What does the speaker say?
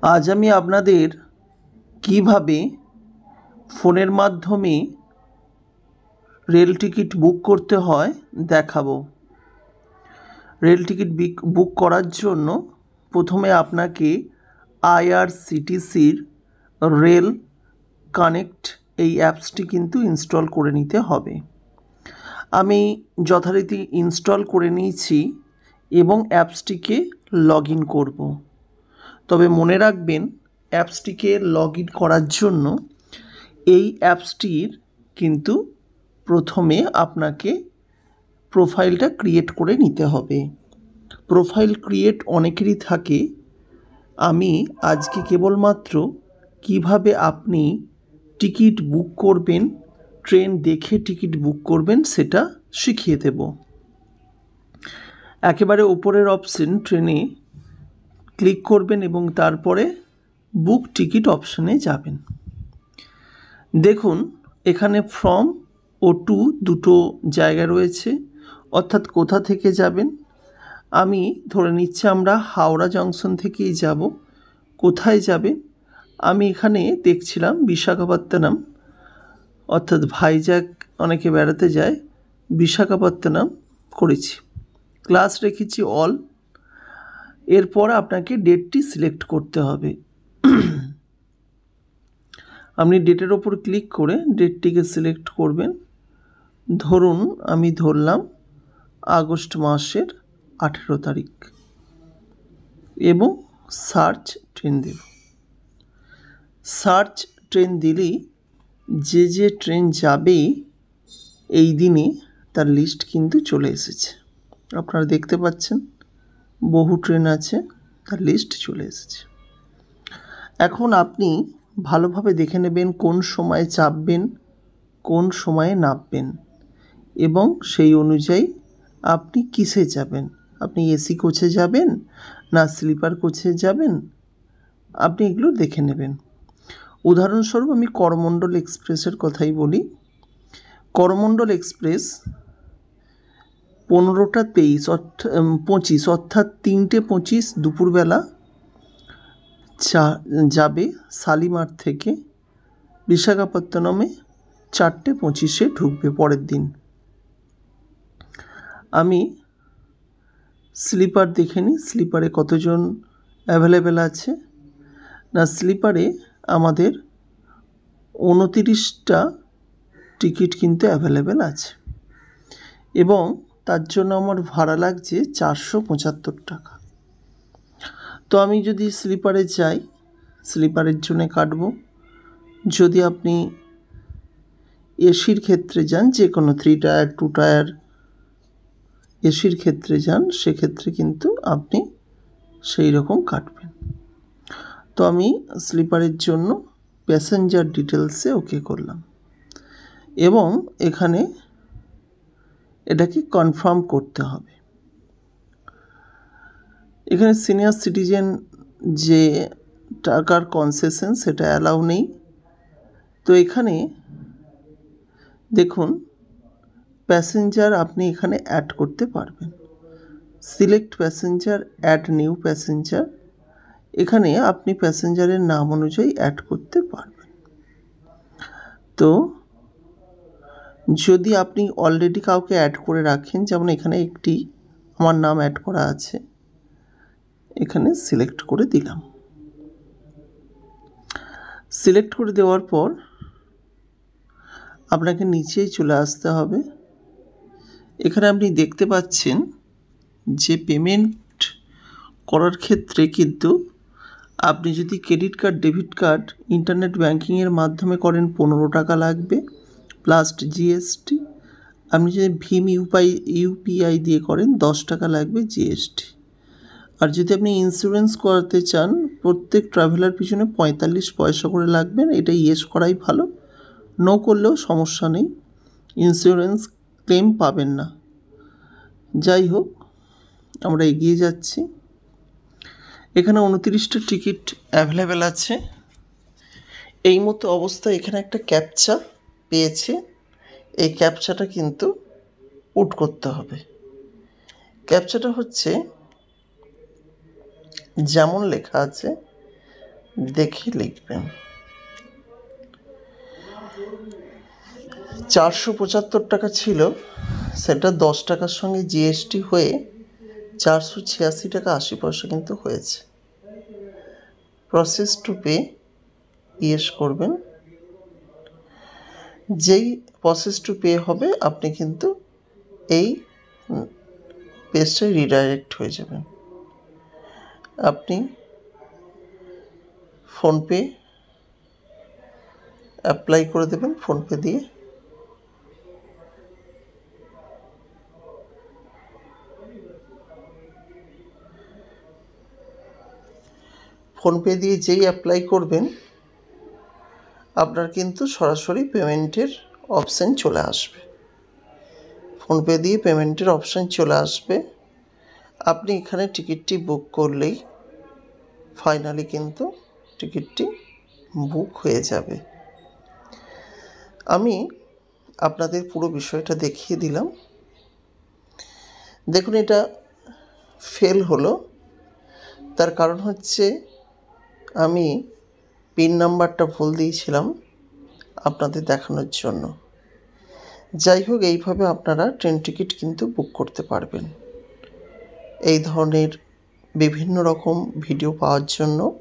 আজ আমি আপনাদের কিভাবে ফোনের মাধ্যমে রেল টিকিট বুক করতে হয় দেখাবো। রেল টিকিট বুক করার জন্য প্রথমে আপনাকে আইআরসিটিসির রেল কানেক্ট এই অ্যাপসটি কিন্তু ইনস্টল করে নিতে হবে। আমি যথারীতি ইনস্টল করে নিয়েছি এবং অ্যাপসটিকে লগ ইন করব। তবে মনে রাখবেন, অ্যাপসটিকে লগ ইন করার জন্য এই অ্যাপসটির কিন্তু প্রথমে আপনাকে প্রোফাইলটা ক্রিয়েট করে নিতে হবে। প্রোফাইল ক্রিয়েট অনেকেরই থাকে। আমি আজকে কেবলমাত্র কিভাবে আপনি টিকিট বুক করবেন, ট্রেন দেখে টিকিট বুক করবেন সেটা শিখিয়ে দেব। একেবারে উপরের অপশন ট্রেনে ক্লিক করবেন এবং তারপরে বুক টিকিট অপশানে যাবেন। দেখুন এখানে ফ্রম ও টু দুটো জায়গা রয়েছে, অর্থাৎ কোথা থেকে যাবেন। আমি ধরে নিচ্ছি আমরা হাওড়া জংশন থেকেই যাব। কোথায় যাবেন? আমি এখানে দেখছিলাম বিশাখাপত্তনম, অর্থাৎ ভাইজ্যাগ অনেকে বেড়াতে যায়, বিশাখাপত্তনম করেছি। ক্লাস রেখেছি অল। এরপর আপনাকে ডেটটি সিলেক্ট করতে হবে। আপনি ডেটের ওপর ক্লিক করে ডেটটিকে সিলেক্ট করবেন। ধরুন আমি ধরলাম আগস্ট মাসের 18 তারিখ এবং সার্চ ট্রেন দেব। সার্চ ট্রেন দিলেই যে ট্রেন যাবে এই দিনে তার লিস্ট কিন্তু চলে এসেছে। আপনারা দেখতে পাচ্ছেন বহু ট্রেন আছে, তার লিস্ট চলে এসেছে। এখন আপনি ভালোভাবে দেখে নেবেন কোন সময়ে চাপবেন, কোন সময়ে নামবেন এবং সেই অনুযায়ী আপনি কিসে যাবেন। আপনি এসি কোচে যাবেন না স্লিপার কোচে যাবেন, আপনি এগুলো দেখে নেবেন। উদাহরণস্বরূপ আমি করমণ্ডল এক্সপ্রেসের কথাই বলি। করমণ্ডল এক্সপ্রেস 15:25 অর্থাৎ 3:25 দুপুরবেলা যাবে শালিমার থেকে বিশাখাপত্তনমে, 4:25 ঢুকবে পরের দিন। আমি স্লিপার দেখে নিই, স্লিপারে কতজন অ্যাভেলেবেল আছে। না, স্লিপারে আমাদের 29টা টিকিট কিন্তু অ্যাভেলেবেল আছে এবং তার জন্য আমার ভাড়া লাগছে 475 টাকা। তো আমি যদি স্লিপারে যাই, স্লিপারের জন্য কাটব। যদি আপনি এসির ক্ষেত্রে যান, যে কোনো 3 টায়ার 2 টায়ার এসির ক্ষেত্রে যান, সেক্ষেত্রে কিন্তু আপনি সেই রকম কাটবেন। তো আমি স্লিপারের জন্য প্যাসেঞ্জার ডিটেলসে ওকে করলাম এবং এখানে এটাকে কনফার্ম করতে হবে। এখানে সিনিয়র সিটিজেন যে টাকার কনসেশন সেটা অ্যালাউ নেই। তো এখানে দেখুন প্যাসেঞ্জার আপনি এখানে অ্যাড করতে পারবেন। Select passenger, add new passenger, এখানে আপনি প্যাসেঞ্জারের নাম অনুযায়ী অ্যাড করতে পারবেন। তো যদি আপনি অলরেডি কাউকে অ্যাড করে রাখেন, যেমন এখানে একটি আমার নাম অ্যাড করা আছে, এখানে সিলেক্ট করে দিলাম। সিলেক্ট করে দেওয়ার পর আপনাকে নিচেই চলে আসতে হবে। এখানে আপনি দেখতে পাচ্ছেন যে পেমেন্ট করার ক্ষেত্রে কিন্তু আপনি যদি credit card, debit card, internet ব্যাঙ্কিংয়ের মাধ্যমে করেন 15 টাকা লাগবে প্লাস জিএসটি। আপনি যদি ভীম ইউপিআই দিয়ে করেন 10 টাকা লাগবে জিএসটি। আর যদি আপনি ইন্স্যুরেন্স করাতে চান, প্রত্যেক ট্রাভেলার পিছনে 45 পয়সা করে লাগবে। এটা ইয়েস করাই ভালো, নো করলেও সমস্যা নেই, ইন্স্যুরেন্স ক্লেম পাবেন না। যাই হোক, আমরা এগিয়ে যাচ্ছি। এখানে 29টা টিকিট অ্যাভেলেবেল আছে। এই মতো অবস্থায় এখানে একটা ক্যাপচা পেয়েছে, এই ক্যাপচাটা কিন্তু পুট করতে হবে। ক্যাপচাটা হচ্ছে যেমন লেখা আছে দেখে লিখবেন। 475 টাকা ছিল, সেটা 10 টাকার সঙ্গে জিএসটি হয়ে 486 টাকা 80 পয়সা কিন্তু হয়েছে। প্রসেস টু পে ইয়েস করবেন। যেই প্রসেস টু পে হবে আপনি কিন্তু এই পেজটায় রিডাইরেক্ট হয়ে যাবেন। আপনি ফোনপে অ্যাপ্লাই করে দেবেন। ফোনপে দিয়ে যেই অ্যাপ্লাই করবেন আপনার কিন্তু সরাসরি পেমেন্টের অপশান চলে আসবে। ফোনপে দিয়ে পেমেন্টের অপশান চলে আসবে। আপনি এখানে টিকিটটি বুক করলেই ফাইনালি কিন্তু টিকিটটি বুক হয়ে যাবে। আমি আপনাদের পুরো বিষয়টা দেখিয়ে দিলাম। দেখুন, এটা ফেল হলো, তার কারণ হচ্ছে আমি পিন নাম্বারটা ভুল দিয়েছিলাম আপনাদের দেখানোর জন্য। যাই হোক, এইভাবে আপনারা ট্রেন টিকিট কিন্তু বুক করতে পারবেন। এই ধরনের বিভিন্ন রকম ভিডিও পাওয়ার জন্য